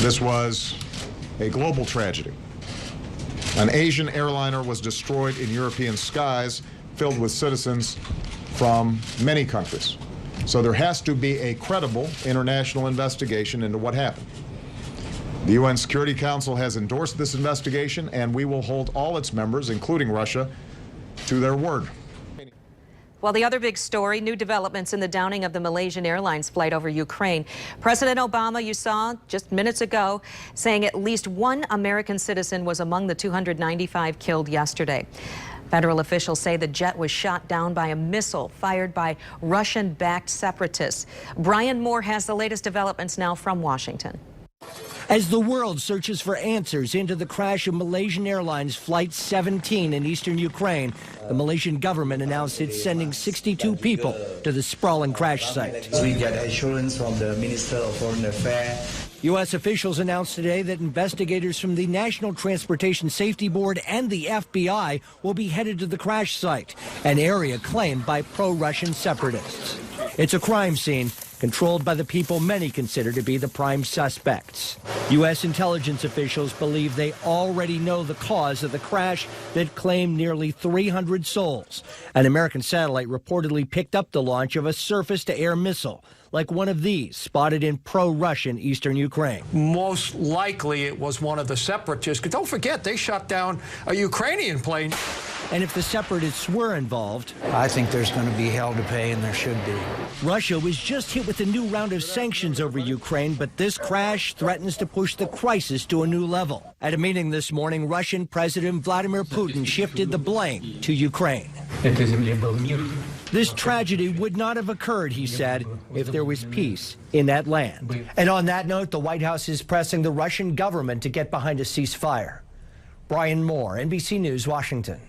This was a global tragedy. An Asian airliner was destroyed in European skies filled with citizens from many countries. So there has to be a credible international investigation into what happened. The UN Security Council has endorsed this investigation, and we will hold all its members, including Russia, to their word. Well, the other big story, new developments in the downing of the Malaysian Airlines flight over Ukraine. President Obama, you saw just minutes ago, saying at least one American citizen was among the 295 killed yesterday. Federal officials say the jet was shot down by a missile fired by Russian-backed separatists. Brian Moore has the latest developments now from Washington. As the world searches for answers into the crash of Malaysian Airlines Flight 17 in eastern Ukraine, the Malaysian government announced it's sending 62 people to the sprawling crash site. We get assurance from the Minister of Foreign Affairs. U.S. officials announced today that investigators from the National Transportation Safety Board and the FBI will be headed to the crash site, an area claimed by pro-Russian separatists. It's a crime scene controlled by the people many consider to be the prime suspects. U.S. intelligence officials believe they already know the cause of the crash that claimed nearly 300 souls. An American satellite reportedly picked up the launch of a surface-to-air missile, like one of these spotted in pro-Russian eastern Ukraine. Most likely it was one of the separatists, because don't forget, they shot down a Ukrainian plane. And if the separatists were involved, I think there's going to be hell to pay, and there should be. Russia was just hit with a new round of sanctions over Ukraine, but this crash threatens to push the crisis to a new level. At a meeting this morning, Russian President Vladimir Putin shifted the blame to Ukraine. This tragedy would not have occurred, he said, if there was peace in that land. And on that note, the White House is pressing the Russian government to get behind a ceasefire. Brian Moore, NBC News, Washington.